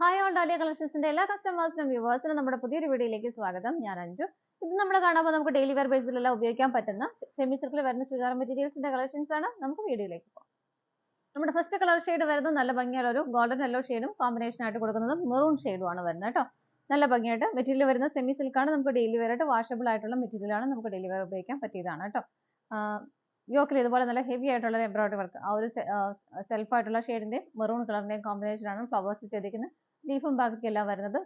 Hi all dahlia കളക്ഷൻസിന്റെ എല്ലാ കസ്റ്റമേഴ്സിനും വ്യൂവേഴ്സിനും നമ്മുടെ പുതിയൊരു വീഡിയോയിലേക്ക് സ്വാഗതം. ഞാൻ അഞ്ജു. ഇത് നമ്മൾ കാണുമ്പോൾ നമുക്ക് ഡെയിലി വെയർ ബേസിലെല്ലാം ഉപയോഗിക്കാൻ പറ്റുന്ന സെമി സിൽക്കിൽ വരുന്ന ചുരിദാർ മെറ്റീരിയൽസിന്റെ കളക്ഷൻസ് ആണ്. നമുക്ക് വീഡിയോയിലേക്ക് പോകാം. നമ്മുടെ ഫസ്റ്റ് കളർ ഷെയ്ഡ് വരുന്നത് നല്ല ഭംഗിയുള്ള ഒരു ഗോൾഡൻ യെല്ലോ ഷെയ്ഡും കോമ്പിനേഷൻ ആയിട്ട് കൊടുക്കുന്നത് മെറൂൺ ഷെയ്ഡും ആണ് വരുന്നത് കേട്ടോ. നല്ല ഭംഗിയായിട്ട് മെറ്റീരിയൽ വരുന്ന സെമി സിൽക്കാണ്. നമുക്ക് ഡെയിലി വെയർ ആയിട്ട് വാഷബിൾ ആയിട്ടുള്ള മെറ്റീരിയൽ ആണ്. നമുക്ക് ഡെയിലി വെയർ ഉപയോഗിക്കാൻ പറ്റിയതാണ് കേട്ടോ. യോക്കിൽ ഇതുപോലെ നല്ല ഹെവി ആയിട്ടുള്ള എംബ്രോയിഡറി വർക്ക്, ആ ഒരു സെൽഫ് ആയിട്ടുള്ള ഷെയ്ഡിന്റെ മെറൂൺ കളറിന്റെയും കോമ്പിനേഷൻ ആണ് ഫ്ലവേഴ്സ് ചെയ്തിരിക്കുന്നത്. ലീഫും ബാക്കി എല്ലാം വരുന്നത്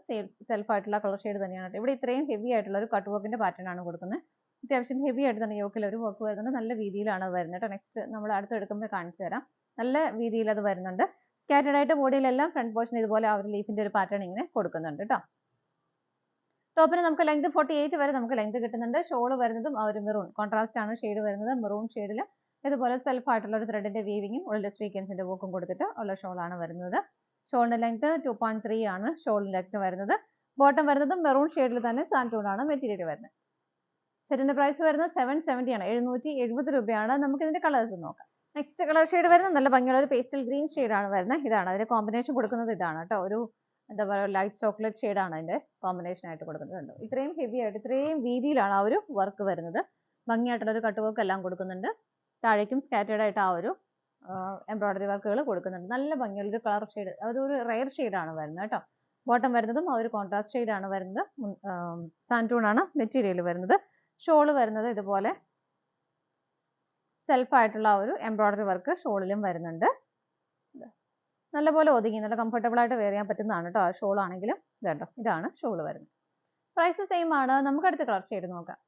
സെൽഫ് ആയിട്ടുള്ള കളർ ഷെയ്ഡ് തന്നെയാണ്. ഇവിടെ ഇത്രയും ഹെവി ആയിട്ടുള്ള ഒരു കട്ട് വർക്കിന്റെ പാറ്റേൺ ആണ് കൊടുക്കുന്നത്. അത്യാവശ്യം ഹെവി ആയിട്ട് തന്നെ യോക്കിൽ ഒരു വർക്ക് വരുന്നുണ്ട്. നല്ല രീതിയിലാണ് വരുന്നത് കേട്ടോ. നെക്സ്റ്റ് നമ്മൾ അടുത്ത് എടുക്കുമ്പോൾ കാണിച്ചു തരാം. നല്ല രീതിയിൽ അത് വരുന്നുണ്ട്. സ്കാറ്റേഡ് ആയിട്ട് ബോഡിയിലെല്ലാം ഫ്രണ്ട് പോർഷൻ ഇതുപോലെ ആ ഒരു ലീഫിന്റെ ഒരു പാറ്റേൺ ഇങ്ങനെ കൊടുക്കുന്നുണ്ട് കേട്ടോ. ടോപ്പിന് നമുക്ക് ലെങ്ത് 48 വരെ നമുക്ക് ലെങ്ത് കിട്ടുന്നുണ്ട്. ഷോൾ വരുന്നതും ആ ഒരു മെറൂൺ കോൺട്രാസ്റ്റ് ആണ് ഷെയ്ഡ് വരുന്നത്. മെറൂൺ ഷെയ്ഡിൽ ഇതുപോലെ സെൽഫ് ആയിട്ടുള്ള ഒരു ത്രെഡിന്റെ വീവിങ്ങും ഉള്ളിൽ സ്വീക്വൻസിന്റെ വർക്കും കൊടുത്തിട്ട് ഉള്ള ഷോൾ ആണ് വരുന്നത്. ഷോളിന്റെ ലെങ്ത് 2.3 ആണ് ഷോളിന്റെ ലെങ്ത് വരുന്നത്. ബോട്ടം വരുന്നത് മെറൂൺ ഷെയ്ഡിൽ തന്നെ സാൻറ്റൂൺ ആണ് മെറ്റീരിയൽ വരുന്നത്. സെറ്റിന്റെ പ്രൈസ് വരുന്നത് 770 ആണ്, 770 രൂപയാണ്. നമുക്ക് ഇതിന്റെ കളേഴ്സ് നോക്കാം. നെക്സ്റ്റ് കളർ ഷെയ്ഡ് വരുന്നത് നല്ല ഭംഗിയുള്ള ഒരു പേസ്റ്റൽ ഗ്രീൻ ഷെയ്ഡ് ആണ് വരുന്നത്. ഇതാണ് അതിന്റെ കോമ്പിനേഷൻ കൊടുക്കുന്നത്. ഇതാണ് കേട്ടോ, ഒരു എന്താ പറയുക ലൈറ്റ് ചോക്ലേറ്റ് ഷെയ്ഡ് ആണ് അതിന്റെ കോമ്പിനേഷൻ ആയിട്ട് കൊടുക്കുന്നത്. ഇത്രയും ഹെവി ആയിട്ട് ഇത്രയും വീതിയിലാണ് ആ ഒരു വർക്ക് വരുന്നത്. ഭംഗിയായിട്ടുള്ള ഒരു കട്ട് വർക്ക് എല്ലാം കൊടുക്കുന്നുണ്ട്. താഴേക്കും സ്കാറ്റേഡ് ആയിട്ട് ആ ഒരു എംബ്രോയിഡറി വർക്കുകൾ കൊടുക്കുന്നുണ്ട്. നല്ല ഭംഗിയുള്ള ഒരു കളർ ഷെയ്ഡ്, അതൊരു റെയർ ഷെയ്ഡ് ആണ് വരുന്നത് കേട്ടോ. ബോട്ടം വരുന്നതും ആ ഒരു കോൺട്രാസ്റ്റ് ഷെയ്ഡ് ആണ് വരുന്നത്. സാൻറ്റൂൺ ആണ് മെറ്റീരിയൽ വരുന്നത്. ഷോള് വരുന്നത് ഇതുപോലെ സെൽഫ് ആയിട്ടുള്ള ആ ഒരു എംബ്രോയിഡറി വർക്ക് ഷോളിലും വരുന്നുണ്ട്. നല്ലപോലെ ഒതുങ്ങി നല്ല കംഫർട്ടബിൾ ആയിട്ട് വെയർ ചെയ്യാൻ പറ്റുന്നതാണ് കേട്ടോ. ആ ഷോൾ ആണെങ്കിലും ഇതുണ്ടോ, ഇതാണ് ഷോള് വരുന്നത്. പ്രൈസ് സെയിം ആണ്. നമുക്ക് അടുത്ത കളർ ഷെയ്ഡ് നോക്കാം.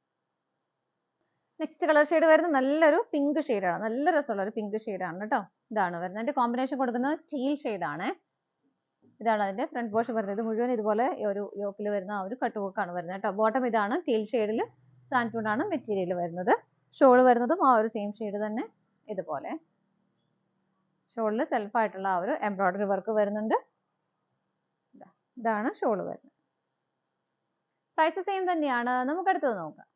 നെക്സ്റ്റ് കളർ ഷെയ്ഡ് വരുന്നത് നല്ലൊരു പിങ്ക് ഷെയ്ഡാണ്. നല്ല രസമുള്ള ഒരു പിങ്ക് ഷെയ്ഡാണ് കേട്ടോ. ഇതാണ് വരുന്നത്. അതിന്റെ കോമ്പിനേഷൻ കൊടുക്കുന്നത് ടീൽ ഷെയ്ഡാണ്. ഇതാണ് അതിന്റെ ഫ്രണ്ട് പോർഷൻ വരുന്നത്. ഇത് മുഴുവൻ ഇതുപോലെ ഒരു യോക്കിൽ വരുന്ന ആ ഒരു കട്ട് വർക്കാണ് വരുന്നത് കേട്ടോ. ബോട്ടം ഇതാണ് ടീൽ ഷെയ്ഡിൽ സാൻറ്റൂൺ ആണ് മെറ്റീരിയൽ വരുന്നത്. ഷോൾ വരുന്നതും ആ ഒരു സെയിം ഷെയ്ഡ് തന്നെ. ഇതുപോലെ ഷോളിൽ സെൽഫ് ആയിട്ടുള്ള ആ ഒരു എംബ്രോയിഡറി വർക്ക് വരുന്നുണ്ട്. ഇതാണ് ഷോള് വരുന്നത്. പ്രൈസ് സെയിം തന്നെയാണ്. നമുക്ക് അടുത്തത് നോക്കാം.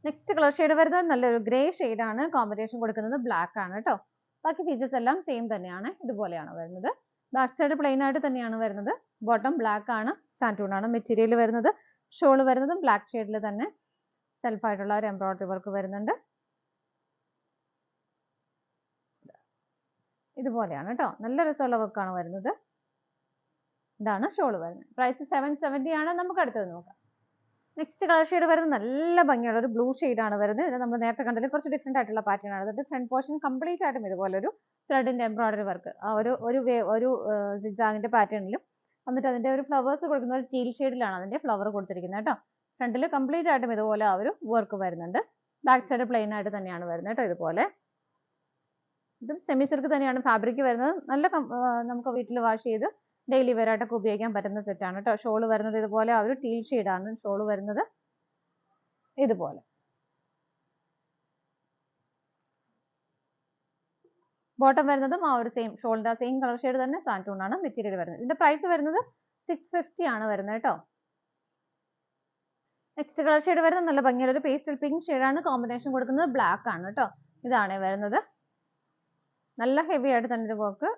നെക്സ്റ്റ് കളർ ഷെയ്ഡ് വരുന്നത് നല്ലൊരു ഗ്രേ ആണ്. കോമ്പിനേഷൻ കൊടുക്കുന്നത് ബ്ലാക്ക് ആണ് കേട്ടോ. ബാക്കി ഫീച്ചേഴ്സ് എല്ലാം സെയിം തന്നെയാണ്. ഇതുപോലെയാണ് വരുന്നത്. ബാക്ക് സൈഡ് പ്ലെയിൻ ആയിട്ട് തന്നെയാണ് വരുന്നത്. ബോട്ടം ബ്ലാക്ക് ആണ്, സാൻറ്റൂൺ ആണ് മെറ്റീരിയൽ വരുന്നത്. ഷോൾ വരുന്നതും ബ്ലാക്ക് ഷെയ്ഡിൽ തന്നെ സെൽഫ് ആയിട്ടുള്ള ഒരു എംബ്രോയിഡറി വർക്ക് വരുന്നുണ്ട്. ഇതുപോലെയാണ് കേട്ടോ. നല്ല രസമുള്ള വർക്കാണ് വരുന്നത്. ഇതാണ് ഷോൾ വരുന്നത്. പ്രൈസ് 770 ആണ്. നമുക്ക് അടുത്തത് നോക്കാം. നെക്സ്റ്റ് കളർ ഷെയ്ഡ് വരുന്നത് നല്ല ഭംഗിയുള്ള ഒരു ബ്ലൂ ആണ് വരുന്നത്. ഇത് നമ്മൾ നേരത്തെ കണ്ടതിൽ കുറച്ച് ഡിഫറെന്റ് ആയിട്ടുള്ള പാറ്റേൺ ആണ്. അതായത് ഫ്രണ്ട് പോർഷൻ കംപ്ലീറ്റ് ആയിട്ടും ഇതുപോലെ ഒരു ത്രെഡിന്റെ എംബ്രോയിഡറി വർക്ക്, ആ ഒരു സിഗ്സാഗിന്റെ പാറ്റേണിലും എന്നിട്ട് അതിന്റെ ഒരു ഫ്ലവേഴ്സ് കൊടുക്കുന്ന ഒരു ടീൽ ഷെയ്ഡിലാണ് അതിന്റെ ഫ്ലവർ കൊടുത്തിരിക്കുന്നത് കേട്ടോ. ഫ്രണ്ടിൽ കംപ്ലീറ്റ് ആയിട്ടും ഇതുപോലെ ആ ഒരു വർക്ക് വരുന്നുണ്ട്. ബാക്ക് സൈഡ് പ്ലെയിൻ ആയിട്ട് തന്നെയാണ് വരുന്നത് കേട്ടോ. ഇതുപോലെ ഇതും സെമി സിൽക്ക് തന്നെയാണ് ഫാബ്രിക് വരുന്നത്. നല്ല നമുക്ക് വീട്ടിൽ വാഷ് ചെയ്ത് ഡെയിലി വെയർ ആയിട്ടൊക്കെ ഉപയോഗിക്കാൻ പറ്റുന്ന സെറ്റാണ് കേട്ടോ. ഷോള് വരുന്നത് ഇതുപോലെ ആ ഒരു ടീൽ ഷെയ്ഡാണ് ഷോള് വരുന്നത്. ഇതുപോലെ ബോട്ടം വരുന്നതും ആ ഒരു സെയിം ഷോളിന്റെ സെയിം കളർ ഷെയ്ഡ് തന്നെ സാൻറ്റൂൺ ആണ് മെറ്റീരിയൽ വരുന്നത്. ഇതിന്റെ പ്രൈസ് വരുന്നത് 650 ആണ് വരുന്നത് കേട്ടോ. നെക്സ്റ്റ് കളർ ഷെയ്ഡ് വരുന്നത് നല്ല ഭംഗിയുള്ള ഒരു പേസ്റ്റൽ പിങ്ക് ഷെയ്ഡാണ്. കോമ്പിനേഷൻ കൊടുക്കുന്നത് ബ്ലാക്ക് ആണ് കേട്ടോ. ഇതാണ് വരുന്നത്. നല്ല ഹെവി ആയിട്ട് തന്നെ ഒരു വർക്ക്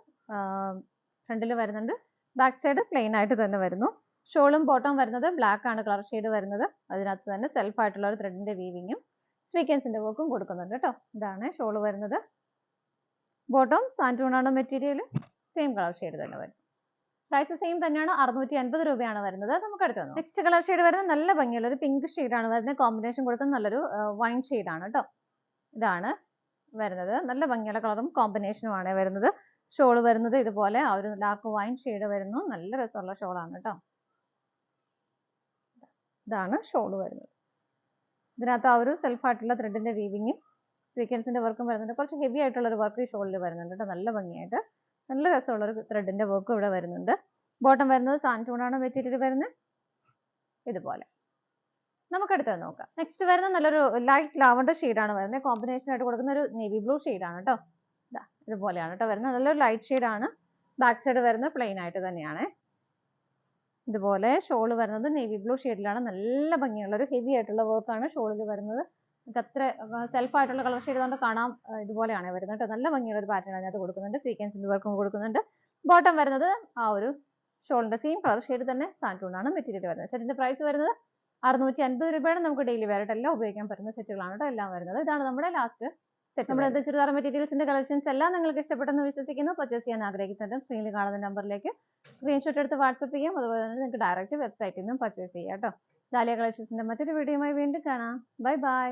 ഫ്രണ്ടിൽ വരുന്നുണ്ട്. ബാക്ക് സൈഡ് പ്ലെയിൻ ആയിട്ട് തന്നെ വരുന്നു. ഷോളും ബോട്ടം വരുന്നത് ബ്ലാക്ക് ആണ് കളർ ഷെയ്ഡ് വരുന്നത്. അതിനകത്ത് തന്നെ സെൽഫ് ആയിട്ടുള്ള ഒരു ത്രെഡിന്റെ വീവിങ്ങും സ്വീക്വൻസിന്റെ വർക്കും കൊടുക്കുന്നുണ്ട് കേട്ടോ. ഇതാണ് ഷോള് വരുന്നത്. ബോട്ടം സാൻറ്റൂൺ ആണ് മെറ്റീരിയൽ. സെയിം കളർ ഷെയ്ഡ് തന്നെ വരും. പ്രൈസ് സെയിം തന്നെയാണ്. 650 രൂപയാണ് വരുന്നത്. നമുക്ക് അടുത്തത് നെക്സ്റ്റ് കളർ ഷെയ്ഡ് വരുന്നത് നല്ല ഭംഗിയുള്ള ഒരു പിങ്ക് ആണ് വരുന്നത്. കോമ്പിനേഷൻ കൊടുക്കുന്നത് നല്ലൊരു വൈൻ ആണ് കേട്ടോ. ഇതാണ് വരുന്നത്. നല്ല ഭംഗിയുള്ള കളറും കോമ്പിനേഷനും ആണ് വരുന്നത്. ഷോള് വരുന്നത് ഇതുപോലെ ആ ഒരു ഡാർക്ക് വൈൻ ഷെയ്ഡ് വരുന്നു. നല്ല രസമുള്ള ഷോളാണ് കേട്ടോ. ഇതാണ് ഷോള് വരുന്നത്. ഇതിനകത്ത് ആ ഒരു സെൽഫ് ആയിട്ടുള്ള ത്രെഡിന്റെ വീവിങ്ങും സ്വീക്വൻസിന്റെ വർക്കും വരുന്നുണ്ട്. കുറച്ച് ഹെവി ആയിട്ടുള്ള ഒരു വർക്ക് ഈ ഷോളിൽ വരുന്നുണ്ട് കേട്ടോ. നല്ല ഭംഗിയായിട്ട് നല്ല രസമുള്ള ഒരു ത്രെഡിന്റെ വർക്കും ഇവിടെ വരുന്നുണ്ട്. ബോട്ടം വരുന്നത് സാൻറ്റൂൺ ആണ് മെറ്റീരിയൽ വരുന്നത്. ഇതുപോലെ നമുക്ക് അടുത്തത് നോക്കാം. നെക്സ്റ്റ് വരുന്നത് നല്ലൊരു ലൈറ്റ് ലാവണ്ടർ ആണ് വരുന്നത്. കോമ്പിനേഷൻ ആയിട്ട് കൊടുക്കുന്ന ഒരു നേവി ബ്ലൂ ആണ് കേട്ടോ. ഇതുപോലെയാണ് കേട്ടോ വരുന്നത്. നല്ലൊരു ലൈറ്റ് ആണ്. ബാക്ക് സൈഡ് വരുന്നത് പ്ലെയിൻ ആയിട്ട് തന്നെയാണ്. ഇതുപോലെ ഷോള് വരുന്നത് നേവി ബ്ലൂ ഷെയ്ഡിലാണ്. നല്ല ഭംഗിയുള്ള ഒരു ഹെവി ആയിട്ടുള്ള വർക്കാണ് ഷോളിൽ വരുന്നത്. അത്ര സെൽഫ് ആയിട്ടുള്ള കളർ ഷെയ്ഡ് കൊണ്ട് കാണാം. ഇതുപോലെയാണ് വരുന്നത് കേട്ടോ. നല്ല ഭംഗിയുള്ള ഒരു പാറ്റേൺ അതിനകത്ത് കൊടുക്കുന്നുണ്ട്. സ്വീക്വൻസിന്റെ വർക്കും കൊടുക്കുന്നുണ്ട്. ബോട്ടം വരുന്നത് ആ ഒരു ഷോളിന്റെ സെയിം കളർ ഷെയ്ഡ് തന്നെ സാൻറ്റൂണാണ് മെറ്റീരിയൽ വരുന്നത്. സെറ്റിന്റെ പ്രൈസ് വരുന്നത് 650 രൂപയാണ്. നമുക്ക് ഡെയിലി വെയർ ആയിട്ട് എല്ലാം ഉപയോഗിക്കാൻ പറ്റുന്ന സെറ്റുകളാണ് കേട്ടോ എല്ലാം വരുന്നത്. ഇതാണ് നമ്മുടെ ലാസ്റ്റ് സെറ്റ്. നമ്മുടെ ചുരിദാർ മെറ്റീരിയൽസിന്റെ കളക്ഷൻസ് എല്ലാം നിങ്ങൾക്ക് ഇഷ്ടപ്പെട്ടെന്ന് വിശ്വസിക്കുന്നു. പർച്ചേസ് ചെയ്യാൻ ആഗ്രഹിക്കുന്നതും സ്ക്രീനിൽ കാണുന്ന നമ്പറിലേക്ക് സ്ക്രീൻഷോട്ട് എടുത്ത് വാട്സപ്പ് ചെയ്യാം. അതുപോലെ തന്നെ നിങ്ങൾക്ക് ഡയറക്റ്റ് വെബ്സൈറ്റിൽ നിന്നും പർച്ചേസ് ചെയ്യാം കേട്ടോ. ഡാലിയ കളക്ഷൻസിന്റെ മറ്റൊരു വീഡിയോയുമായി വീണ്ടും കാണാം. Bye bye.